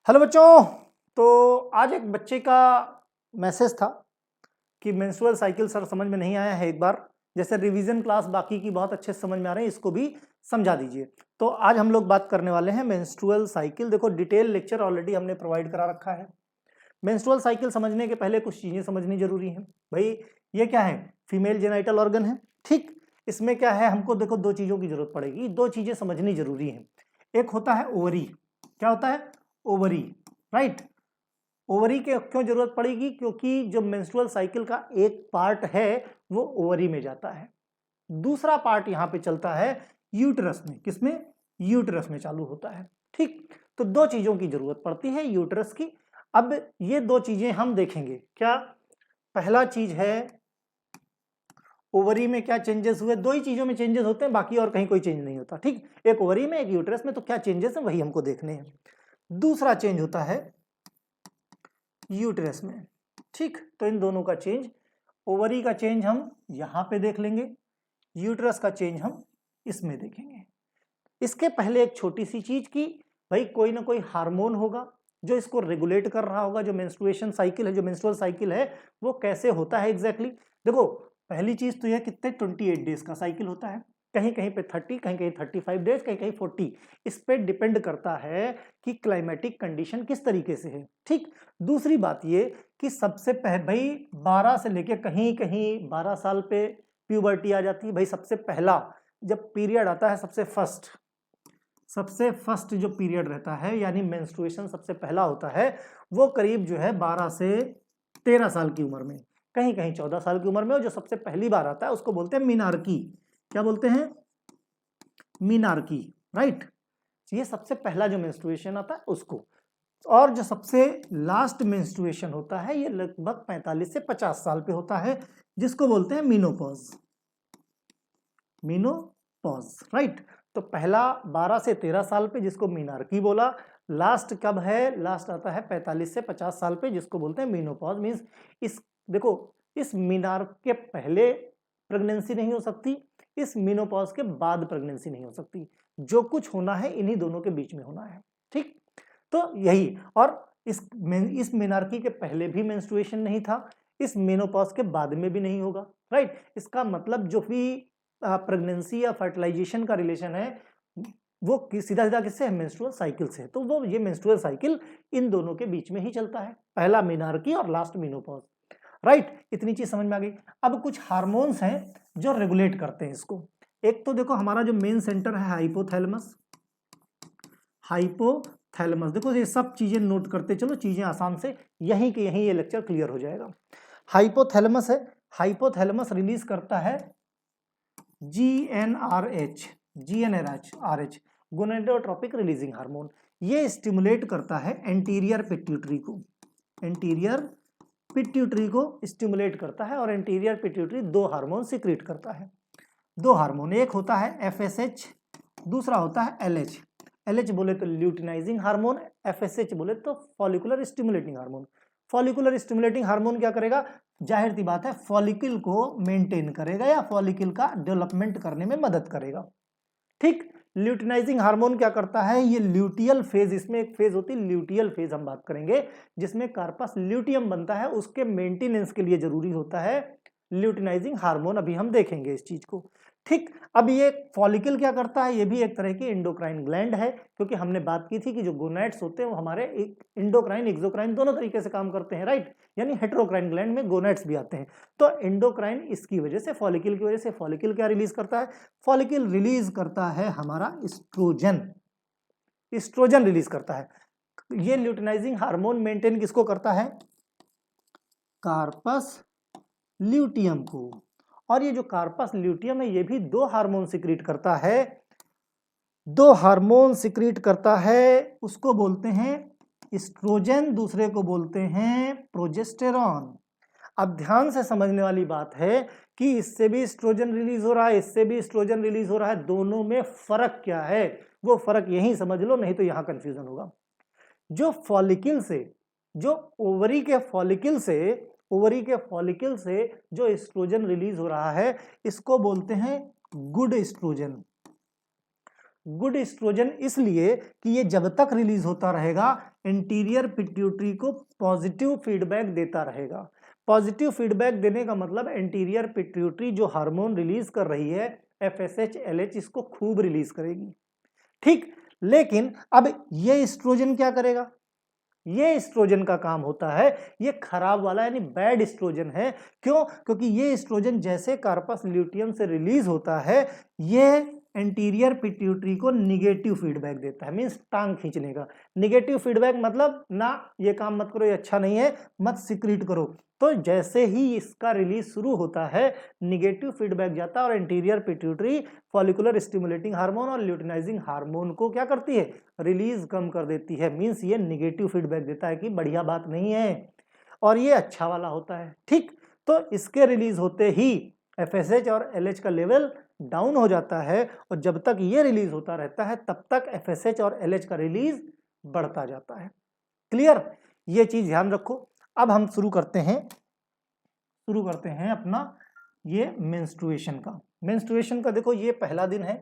Hello बच्चों। तो आज एक बच्चे का मैसेज था कि मेंस्ट्रुअल साइकिल सर समझ में नहीं आया है। एक बार जैसे रिवीजन क्लास बाकी की बहुत अच्छे से समझ में आ रहे हैं, इसको भी समझा दीजिए। तो आज हम लोग बात करने वाले हैं मेंस्ट्रुअल साइकिल। देखो डिटेल लेक्चर ऑलरेडी हमने प्रोवाइड करा रखा है। मेंस्ट्रुअल साइकिल समझने के पहले कुछ चीजें समझनी जरूरी है। भाई ये क्या है? फीमेल जेनाइटल ऑर्गन है, ठीक। इसमें क्या है, हमको देखो दो चीजों की जरूरत पड़ेगी, दो चीजें समझनी जरूरी है। एक होता है ओवरी। क्या होता है? Ovary, right. ओवरी के क्यों जरूरत पड़ेगी? क्योंकि जो मेंस्ट्रुअल साइकिल का एक पार्ट है वो ओवरी में जाता है, दूसरा पार्ट यहां पे चलता है यूटरस में। किसमें? यूटरस में चालू होता है, ठीक। तो दो चीजों की जरूरत पड़ती है यूटरस की। अब ये दो चीजें हम देखेंगे। क्या? पहला चीज है ओवरी में क्या चेंजेस हुए। दो ही चीजों में चेंजेस होते हैं, बाकी और कहीं कोई चेंज नहीं होता, ठीक। एक ओवरी में, एक यूटरस में। तो क्या चेंजेस है वही हमको देखने हैं। दूसरा चेंज होता है यूटरस में, ठीक। तो इन दोनों का चेंज, ओवरी का चेंज हम यहां पे देख लेंगे, यूटरस का चेंज हम इसमें देखेंगे। इसके पहले एक छोटी सी चीज की, भाई कोई ना कोई हार्मोन होगा जो इसको रेगुलेट कर रहा होगा। जो मेंस्ट्रुएशन साइकिल है, जो मेंस्ट्रुअल साइकिल है, वो कैसे होता है एग्जैक्टली देखो पहली चीज तो यह कितने 28 डेज का साइकिल होता है। कहीं कहीं पे 30, कहीं कहीं 35 डेज, कहीं कहीं 40। इस पे डिपेंड करता है कि क्लाइमेटिक कंडीशन किस तरीके से है, ठीक। दूसरी बात ये कि सबसे पहले भाई 12 से लेके कहीं कहीं 12 साल पे प्यूबर्टी आ जाती है। भाई सबसे पहला जब पीरियड आता है, सबसे फर्स्ट जो पीरियड रहता है, यानी मेंस्ट्रुएशन सबसे पहला होता है, वो करीब जो है 12 से 13 साल की उम्र में, कहीं कहीं 14 साल की उम्र में। और जो सबसे पहली बार आता है उसको बोलते हैं मीनार्की। क्या बोलते हैं? मीनार्की, राइट। ये सबसे पहला जो मेंस्ट्रुएशन आता है उसको। और जो सबसे लास्ट मेंस्ट्रुएशन होता है ये लगभग 45 से 50 साल पे होता है, जिसको बोलते हैं मीनोपॉज। Menopause, right. तो पहला 12 से 13 साल पे, जिसको मीनार्की बोला। लास्ट कब है? लास्ट आता है 45 से 50 साल पे, जिसको बोलते हैं मीनोपॉज। मींस इस देखो इस मीनार के पहले प्रेगनेंसी नहीं हो सकती, इस मीनोपॉज के बाद प्रेगनेंसी नहीं हो सकती। जो कुछ होना है इन्हीं दोनों के बीच में होना है, ठीक। तो यही। और इस मीनार्की के पहले भी मेंस्ट्रुएशन नहीं था, इस मेनोपॉज के बाद में भी नहीं होगा, राइट। इसका मतलब जो भी प्रेगनेंसी या फर्टिलाइजेशन का रिलेशन है वो सीधा सीधा किससे है? मेंस्ट्रुअल साइकिल से। तो वो ये मेंस्ट्रुअल साइकिल इन दोनों के बीच में ही चलता है, पहला मीनार्की और लास्ट मेनोपॉज, राइट। इतनी चीज समझ में आ गई। अब कुछ हार्मोन्स हैं जो रेगुलेट करते हैं इसको। एक तो देखो हमारा जो मेन सेंटर है हाइपोथैलेमस। हाइपोथैलेमस, देखो ये सब चीजें नोट करते चलो, चीजें आसान से यहीं के यहीं ये लेक्चर क्लियर हो जाएगा। हाइपोथैलेमस है, हाइपोथैलेमस रिलीज करता है GnRH, GnRH, gonadotropic releasing hormone. ये स्टिमुलेट करता है एंटीरियर पिट्यूटरी को, एंटीरियर पिट्यूटरी को स्टिमुलेट करता है। और एंटीरियर पिट्यूटरी दो हार्मोन सिक्रीट करता है, दो हार्मोन। एक होता है FSH, दूसरा होता है LH। LH बोले तो ल्यूटिनाइजिंग हार्मोन, FSH बोले तो follicular stimulating hormone. Follicular stimulating hormone क्या करेगा? जाहिर सी बात है फॉलिकल को मेंटेन करेगा या फॉलिकल का डेवलपमेंट करने में मदद करेगा, ठीक। ल्यूटिनाइजिंग हार्मोन क्या करता है? ये ल्यूटियल फेज, इसमें एक फेज होती है ल्यूटियल फेज, हम बात करेंगे, जिसमें कार्पस ल्यूटियम बनता है, उसके मेंटेनेंस के लिए जरूरी होता है ल्यूटिनाइजिंग हार्मोन। अभी हम देखेंगे इस चीज को, ठीक। अब ये फॉलिकल क्या करता है? ये भी एक तरह की एंडोक्राइन ग्लैंड है, क्योंकि हमने बात की थी कि जो गोनैड्स होते हैं वो हमारे एंडोक्राइन एक्सोक्राइन दोनों तरीके से काम करते हैं, राइट। यानी हेटेरोक्राइन ग्लैंड में गोनैड्स भी आते हैं। तो एंडोक्राइन इसकी वजह से, फॉलिकल की वजह से, फॉलिकल क्या रिलीज करता है? फॉलिकल रिलीज करता है हमारा एस्ट्रोजन, एस्ट्रोजन रिलीज करता है। ये ल्यूटिनाइजिंग हार्मोन मेंटेन किसको करता है? कार्पस ल्यूटियम को। और ये जो कार्पस ल्यूटियम है ये भी दो हार्मोन सिक्रीट करता है, दो हार्मोन सिक्रीट करता है। उसको बोलते हैं एस्ट्रोजन, दूसरे को बोलते हैं प्रोजेस्टेरॉन। अब ध्यान से समझने वाली बात है कि इससे भी एस्ट्रोजन रिलीज हो रहा है, इससे भी एस्ट्रोजन रिलीज हो रहा है, दोनों में फर्क क्या है? वो फर्क यही समझ लो, नहीं तो यहां कंफ्यूजन होगा। जो फॉलिकल से, जो ओवरी के फॉलिकल से, ओवरी के फॉलिकल से जो एस्ट्रोजन रिलीज हो रहा है इसको बोलते हैं गुड एस्ट्रोजन। गुड एस्ट्रोजन इसलिए कि ये जब तक रिलीज होता रहेगा एंटीरियर पिट्यूटरी को पॉजिटिव फीडबैक देता रहेगा। पॉजिटिव फीडबैक देने का मतलब एंटीरियर पिट्यूटरी जो हार्मोन रिलीज कर रही है FSH LH इसको खूब रिलीज करेगी, ठीक। लेकिन अब ये एस्ट्रोजन क्या करेगा? ये एस्ट्रोजन का काम होता है, ये खराब वाला यानी बैड एस्ट्रोजन है। क्यों? क्योंकि ये एस्ट्रोजन जैसे कार्पस ल्यूटियम से रिलीज होता है ये एंटीरियर पिट्यूटरी को निगेटिव फीडबैक देता है, मींस टांग खींचने का। निगेटिव फीडबैक मतलब ना ये काम मत करो, ये अच्छा नहीं है, मत सिक्रीट करो। तो जैसे ही इसका रिलीज शुरू होता है निगेटिव फीडबैक जाता है और anterior pituitary follicular stimulating hormone और ल्यूटिनाइजिंग हार्मोन को क्या करती है? रिलीज कम कर देती है। मींस ये निगेटिव फीडबैक देता है कि बढ़िया बात नहीं है, और ये अच्छा वाला होता है, ठीक। तो इसके रिलीज होते ही FSH और LH का लेवल डाउन हो जाता है, और जब तक ये रिलीज होता रहता है तब तक FSH और LH का रिलीज बढ़ता जाता है। क्लियर? ये चीज ध्यान रखो। अब हम शुरू करते हैं अपना ये मेंस्ट्रुएशन का। मेंस्ट्रुएशन का देखो ये पहला दिन है,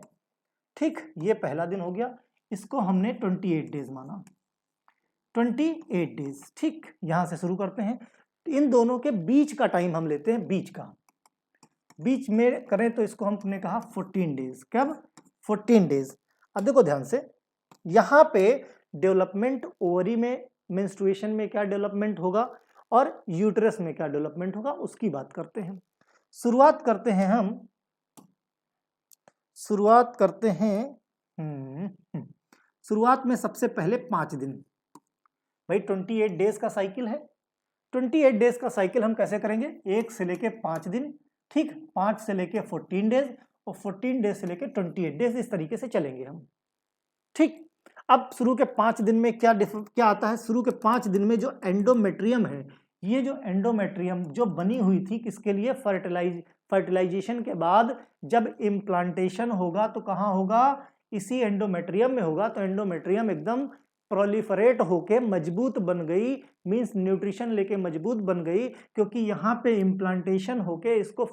ठीक, ये पहला दिन हो गया, इसको हमने 28 डेज माना, 28 डेज, ठीक। यहां से शुरू करते हैं, इन दोनों के बीच का टाइम हम लेते हैं, बीच में करें तो इसको हमने कहा 14 डेज। कब? 14 डेज। अब देखो ध्यान से, यहां पे डेवलपमेंट ओवरी में मेंस्ट्रुएशन में क्या डेवलपमेंट होगा और यूट्रस में क्या डेवलपमेंट होगा उसकी बात करते हैं। शुरुआत करते हैं शुरुआत में सबसे पहले 5 दिन। भाई 28 डेज का साइकिल है, 28 डेज का साइकिल हम कैसे करेंगे? 1 से लेके 5 दिन, ठीक, 5 से लेके 14 डेज और 14 डेज से लेके 28 डेज, इस तरीके से चलेंगे हम, ठीक। अब शुरू के 5 दिन में क्या आता है? शुरू के 5 दिन में जो एंडोमेट्रियम है, ये जो एंडोमेट्रियम जो बनी हुई थी किसके लिए? फर्टिलाइजेशन के बाद जब इम्प्लांटेशन होगा तो कहाँ होगा? इसी एंडोमेट्रियम में होगा। तो एंडोमेट्रियम एकदम प्रोलिफरेट होके मजबूत बन गई, मींस न्यूट्रिशन लेके मजबूत बन गई, क्योंकि यहाँ पे इम्प्लांटेशन होके इसको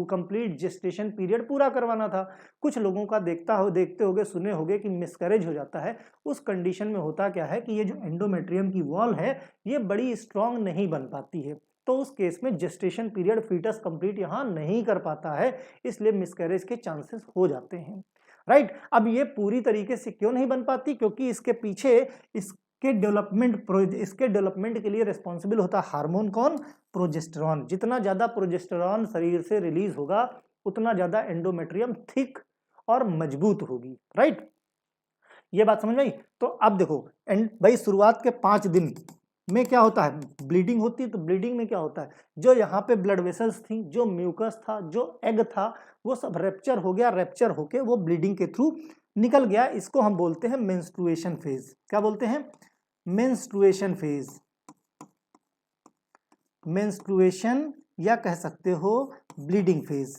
कंप्लीट जेस्टेशन पीरियड पूरा करवाना था। कुछ लोगों का देखते होगे, सुने होगे कि मिसकैरेज हो जाता है। उस कंडीशन में होता क्या है कि ये जो एंडोमेट्रियम की वॉल है ये बड़ी स्ट्रांग नहीं बन पाती है, तो उस केस में जेस्टेशन पीरियड फीटस कंप्लीट यहाँ नहीं कर पाता है, इसलिए मिसकैरेज के चांसेस हो जाते हैं, राइट। अब ये पूरी तरीके से क्यों नहीं बन पाती? क्योंकि इसके पीछे इसके डेवलपमेंट के लिए रिस्पॉन्सिबल होता है हार्मोन कौन? प्रोजेस्टेरॉन। जितना ज्यादा प्रोजेस्टेरॉन शरीर से रिलीज होगा उतना ज्यादा एंडोमेट्रियम थिक और मजबूत होगी, राइट। ये बात समझ में आई? तो अब देखो भाई शुरुआत के 5 दिन में क्या होता है? ब्लीडिंग होती है। तो ब्लीडिंग में क्या होता है? जो यहाँ पे ब्लड वेसल्स थी, जो म्यूकस था, जो एग था, वो सब रेप्चर हो गया, रेप्चर होके वो ब्लीडिंग के थ्रू निकल गया। इसको हम बोलते हैं मेंस्ट्रुएशन फेज। क्या बोलते हैं? मेंस्ट्रुएशन फेज, मेंस्ट्रुएशन, या कह सकते हो bleeding phase,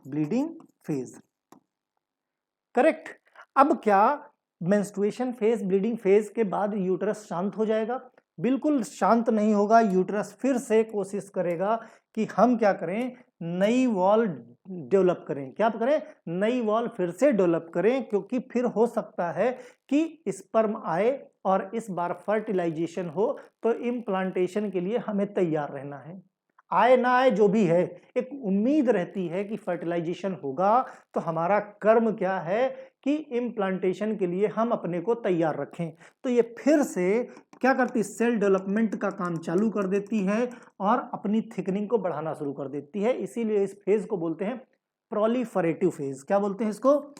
bleeding phase, correct. अब क्या मेंस्ट्रुएशन फेज, ब्लीडिंग फेज के बाद यूट्रस शांत हो जाएगा? बिल्कुल शांत नहीं होगा। यूट्रस फिर से कोशिश करेगा कि हम क्या करें? नई वॉल डेवलप करें। क्या करें? नई वॉल फिर से डेवलप करें, क्योंकि फिर हो सकता है कि स्पर्म आए और इस बार फर्टिलाइजेशन हो, तो इम्प्लांटेशन के लिए हमें तैयार रहना है। आए ना आए जो भी है, एक उम्मीद रहती है कि फर्टिलाइजेशन होगा, तो हमारा कर्म क्या है कि इम्प्लांटेशन के लिए हम अपने को तैयार रखें। तो ये फिर से क्या करती है? सेल डेवलपमेंट का काम चालू कर देती है और अपनी थिकनिंग को बढ़ाना शुरू कर देती है। इसीलिए इस फेज को बोलते हैं प्रोलिफरेटिव फेज। क्या बोलते हैं इसको?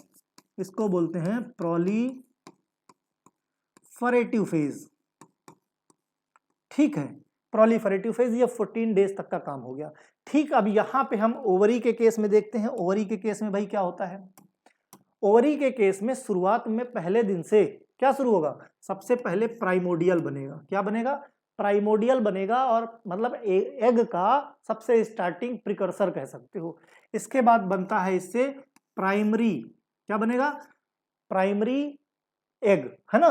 इसको बोलते हैं प्रोलिफरेटिव फेज, ठीक है। प्रोलिफरेटिव फेज ये 14 डेज तक का काम हो गया, ठीक। अब यहां पे हम ओवरी के केस में देखते हैं। ओवरी के केस में भाई क्या होता है? ओवरी के केस में शुरुआत में पहले दिन से क्या शुरू होगा? सबसे पहले प्राइमोडियल बनेगा। क्या बनेगा? प्राइमोडियल बनेगा, और मतलब एग का सबसे स्टार्टिंग प्रिकर्सर कह सकते हो। इसके बाद बनता है इससे प्राइमरी, क्या बनेगा? प्राइमरी एग, है ना,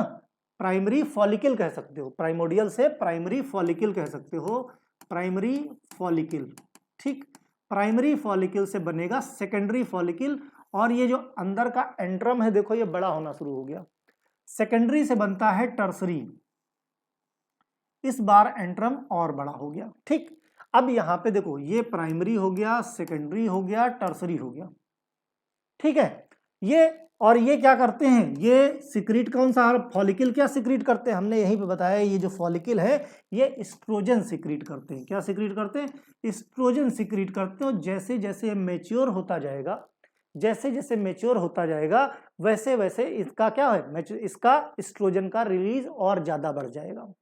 प्राइमरी फॉलिकल कह सकते हो। प्राइमोडियल से प्राइमरी फॉलिकल कह सकते हो, प्राइमरी फॉलिकल, ठीक। प्राइमरी फॉलिकल से बनेगा सेकेंडरी फॉलिकल, और ये जो अंदर का एंट्रम है देखो ये बड़ा होना शुरू हो गया। सेकेंडरी से बनता है टर्सरी, इस बार एंट्रम और बड़ा हो गया। ठीक, अब यहां पे देखो ये प्राइमरी हो गया, सेकेंडरी हो गया, टर्सरी हो गया। ठीक है, ये और ये क्या करते हैं, ये सिक्रीट कौन सा, फॉलिकल क्या सिक्रीट करते हैं, हमने यहीं पे बताया ये जो फॉलिकल है ये एस्ट्रोजन सिक्रीट करते हैं। क्या सिक्रीट करते हैं, एस्ट्रोजन सिक्रीट करते हैं। और जैसे जैसे मैच्योर होता जाएगा, जैसे जैसे मैच्योर होता जाएगा वैसे वैसे इसका क्या है, इसका एस्ट्रोजन का रिलीज और ज्यादा बढ़ जाएगा,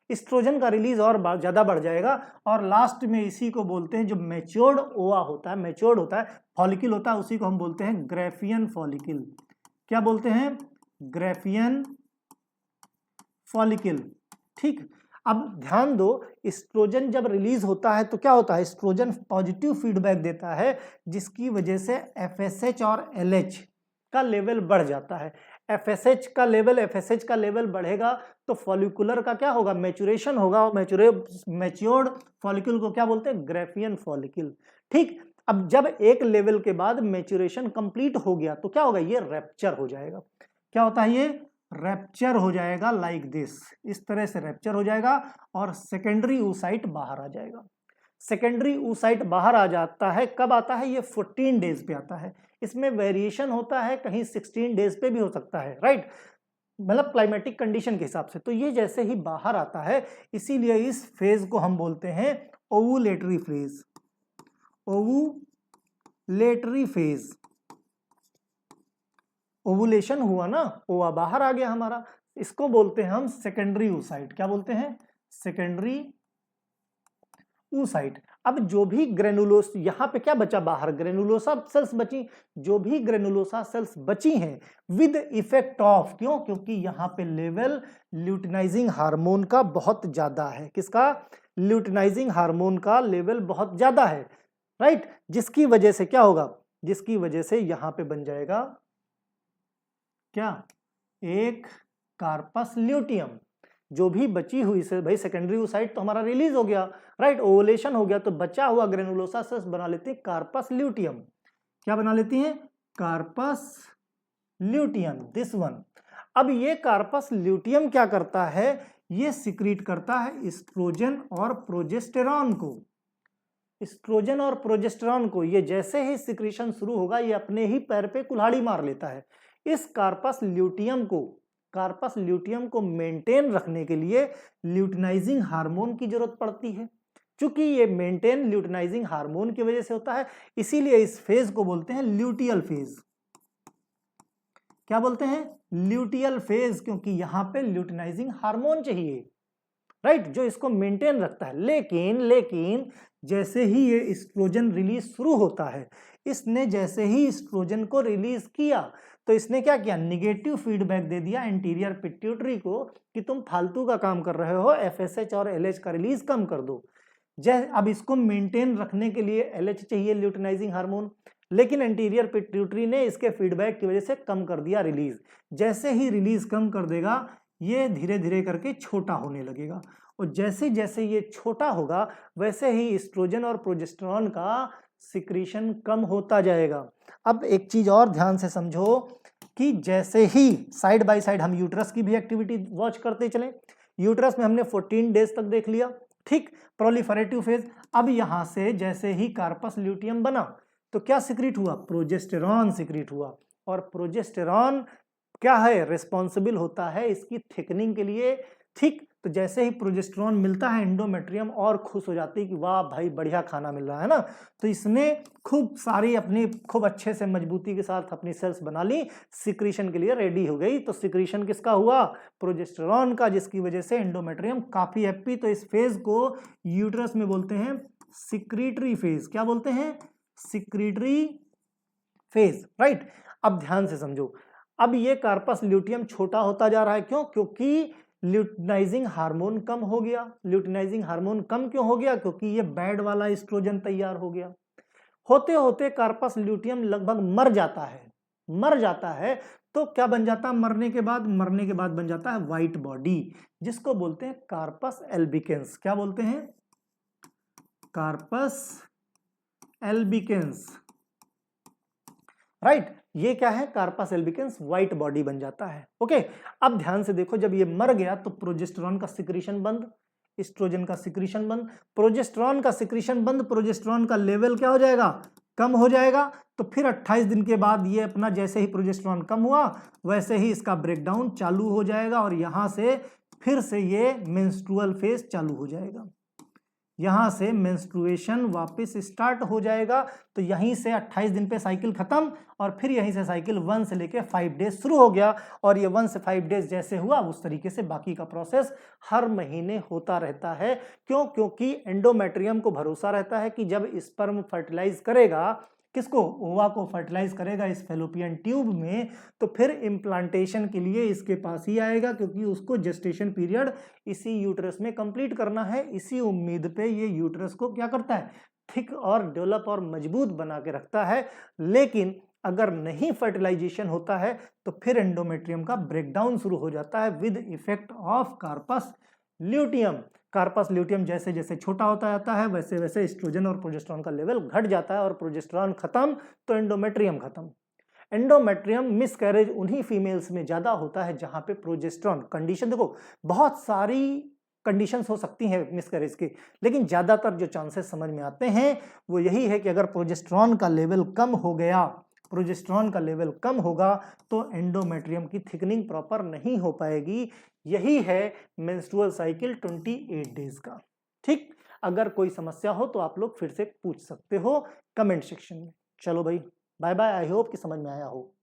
एस्ट्रोजन का रिलीज और ज्यादा बढ़ जाएगा। और लास्ट में इसी को बोलते हैं, जो मैच्योर्ड ओवा होता है, मैच्योर्ड होता है फॉलिकल होता है, उसी को हम बोलते हैं ग्राफियन फॉलिकल। क्या बोलते हैं, ग्राफियन फॉलिकल। ठीक, अब ध्यान दो, एस्ट्रोजन जब रिलीज होता है तो क्या होता है, एस्ट्रोजन पॉजिटिव फीडबैक देता है, जिसकी वजह से एफएसएच और एलएच का लेवल बढ़ जाता है। एफएसएच का लेवल बढ़ेगा तो फॉलिकुलर का क्या होगा, मैच्योरेशन होगा, और मैच्योर्ड फॉलिकल को क्या बोलते हैं, ग्राफियन फॉलिकल। ठीक, अब जब एक लेवल के बाद मैच्योरेशन कंप्लीट हो गया तो क्या होगा, ये रैप्चर हो जाएगा। क्या होता है, ये रैप्चर हो जाएगा, लाइक दिस, इस तरह से रैप्चर हो जाएगा और सेकेंडरी oocyte बाहर आ जाएगा। सेकेंडरी oocyte बाहर आ जाता है, कब आता है, ये 14 डेज पे आता है। इसमें वेरिएशन होता है, कहीं 16 डेज पे भी हो सकता है, राइट, मतलब क्लाइमेटिक कंडीशन के हिसाब से। तो ये जैसे ही बाहर आता है, इसीलिए इस फेज को हम बोलते हैं ovulatory phase, ovulatory phase. Ovulation हुआ ना, ओवा बाहर आ गया हमारा, इसको बोलते हैं हम सेकेंडरी oocyte। क्या बोलते हैं, सेकेंडरी oocyte। अब जो भी ग्रेनुलोस, यहां पे क्या बचा बाहर, ग्रेनुलोसा सेल्स बची, जो भी ग्रेनुलोसा सेल्स बची हैं विद इफेक्ट ऑफ, क्यों, क्योंकि यहां पे लेवल ल्यूटिनाइजिंग हार्मोन का बहुत ज्यादा है। किसका, ल्यूटिनाइजिंग हार्मोन का लेवल बहुत ज्यादा है, राइट, जिसकी वजह से क्या होगा, जिसकी वजह से यहां पे बन जाएगा क्या, एक कार्पस ल्यूटियम। जो भी बची हुई से भाई सेकेंडरी oocyte तो हमारा रिलीज हो गया, राइट, ओवुलेशन हो गया, तो बचा हुआ ग्रेनुलोसा सेल्स बना लेते हैं कार्पस ल्यूटियम। क्या बना लेती हैं, कार्पस ल्यूटियम, दिस वन। अब ये कार्पस ल्यूटियम क्या करता है, ये सिक्रीट करता है एस्ट्रोजन और प्रोजेस्टेरॉन को। एस्ट्रोजन और प्रोजेस्टेरॉन को ये जैसे ही सिक्रीशन शुरू होगा, ये अपने ही पैर पे कुल्हाड़ी मार लेता है। इस कार्पस ल्यूटियम को मेंटेन रखने के लिए ल्यूटिनाइजिंग हार्मोन की जरूरत पड़ती है। चूंकि ये मेंटेन ल्यूटिनाइजिंग हार्मोन की वजह से होता है, इसीलिए इस फेज को बोलते हैं ल्यूटियल फेज। क्या बोलते हैं, ल्यूटियल फेज, क्योंकि यहां पे ल्यूटिनाइजिंग हार्मोन चाहिए, राइट, जो इसको मेंटेन रखता है। लेकिन जैसे ही ये एस्ट्रोजन रिलीज शुरू होता है, इसने जैसे ही एस्ट्रोजन को रिलीज किया तो इसने क्या किया, निगेटिव फीडबैक दे दिया एंटीरियर पिट्यूटरी को कि तुम फालतू का काम कर रहे हो, एफएसएच और एलएच का रिलीज कम कर दो। अब इसको मेंटेन रखने के लिए एलएच चाहिए, ल्यूटिनाइजिंग हार्मोन, लेकिन एंटीरियर पिट्यूटरी ने इसके फीडबैक की वजह से कम कर दिया रिलीज। जैसे ही रिलीज कम कर देगा, ये धीरे धीरे करके छोटा होने लगेगा, और जैसे जैसे ये छोटा होगा वैसे ही एस्ट्रोजन और प्रोजेस्टेरॉन का सिक्रीशन कम होता जाएगा। अब एक चीज और ध्यान से समझो कि जैसे ही साइड बाय साइड हम यूट्रस की भी एक्टिविटी वॉच करते चले, यूट्रस में हमने 14 डेज तक देख लिया, ठीक, प्रोलिफरेटिव फेज। अब यहां से जैसे ही कार्पस ल्यूटियम बना तो क्या सिक्रीट हुआ, प्रोजेस्टेरॉन सिक्रीट हुआ, और प्रोजेस्टेरॉन क्या है, रिस्पॉन्सिबल होता है इसकी थिकनिंग के लिए। ठीक, तो जैसे ही प्रोजेस्टेरॉन मिलता है एंडोमेट्रियम और खुश हो जाती है कि वाह भाई बढ़िया खाना मिल रहा है ना, तो इसने खूब सारी अपनी खूब अच्छे से मजबूती के साथ अपनी सेल्स बना ली, सिक्रीशन के लिए रेडी हो गई। तो सिक्रीशन किसका हुआ, प्रोजेस्टेरॉन का, जिसकी वजह से एंडोमेट्रियम काफी हैप्पी। तो इस फेज को यूट्रस में बोलते हैं सिक्रीटरी फेज। क्या बोलते हैं, सिक्रीटरी फेज, राइट। अब ध्यान से समझो, अब ये कार्पस ल्यूटियम छोटा होता जा रहा है, क्यों, क्योंकि ल्यूटिनाइजिंग हार्मोन कम हो गया। ल्यूटिनाइजिंग हार्मोन कम क्यों हो गया, क्योंकि ये बैड वाला एस्ट्रोजन तैयार हो गया। होते होते कार्पस ल्यूटियम लगभग मर जाता है। तो क्या बन जाता है मरने के बाद बन जाता है व्हाइट बॉडी, जिसको बोलते हैं कार्पस एल्बिकेंस। क्या बोलते हैं, कार्पस एल्बिकेंस। राइट। ये क्या है, कार्पस एल्बिकेंस व्हाइट बॉडी बन जाता है। ओके, अब ध्यान से देखो, जब ये मर गया तो प्रोजेस्टेरॉन का सिक्रीशन बंद, एस्ट्रोजन का सिक्रीशन बंद, प्रोजेस्टेरॉन का सिक्रीशन बंद, प्रोजेस्टेरॉन का लेवल क्या हो जाएगा, कम हो जाएगा। तो फिर 28 दिन के बाद ये अपना, जैसे ही प्रोजेस्टेरॉन कम हुआ वैसे ही इसका ब्रेकडाउन चालू हो जाएगा और यहां से फिर से ये मेंस्ट्रुअल फेज चालू हो जाएगा, यहां से मेंस्ट्रुएशन वापस स्टार्ट हो जाएगा। तो यहीं से 28 दिन पे साइकिल खत्म और फिर यहीं से साइकिल 1 से लेके 5 डेज शुरू हो गया। और ये 1 से 5 डेज जैसे हुआ उस तरीके से बाकी का प्रोसेस हर महीने होता रहता है। क्यों? क्योंकि एंडोमेट्रियम को भरोसा रहता है कि जब स्पर्म फर्टिलाइज करेगा, किसको, ओवा को फर्टिलाइज करेगा इस फेलोपियन ट्यूब में, तो फिर इम्प्लांटेशन के लिए इसके पास ही आएगा, क्योंकि उसको जेस्टेशन पीरियड इसी यूट्रस में कंप्लीट करना है। इसी उम्मीद पे ये यूट्रस को क्या करता है, थिक और डेवलप और मजबूत बना के रखता है। लेकिन अगर नहीं फर्टिलाइजेशन होता है तो फिर एंडोमेट्रियम का ब्रेकडाउन शुरू हो जाता है with effect of corpus luteum. Corpus luteum जैसे जैसे छोटा होता जाता है वैसे वैसे एस्ट्रोजन और प्रोजेस्टेरॉन का लेवल घट जाता है, और प्रोजेस्टेरॉन खत्म तो एंडोमेट्रियम खत्म। एंडोमेट्रियम मिसकैरेज उन्हीं फीमेल्स में ज्यादा होता है जहां पे प्रोजेस्टेरॉन कंडीशन, देखो बहुत सारी कंडीशंस हो सकती हैं मिसकैरेज की, लेकिन ज्यादातर जो चांसेस समझ में आते हैं वो यही है कि अगर प्रोजेस्टेरॉन का लेवल कम हो गया, प्रोजेस्टेरॉन का लेवल कम होगा तो एंडोमेट्रियम की थिकनिंग प्रॉपर नहीं हो पाएगी। यही है मेंस्ट्रुअल साइकिल 28 डेज का। ठीक, अगर कोई समस्या हो तो आप लोग फिर से पूछ सकते हो कमेंट सेक्शन में। चलो भाई, बाय बाय, आई होप कि समझ में आया हो।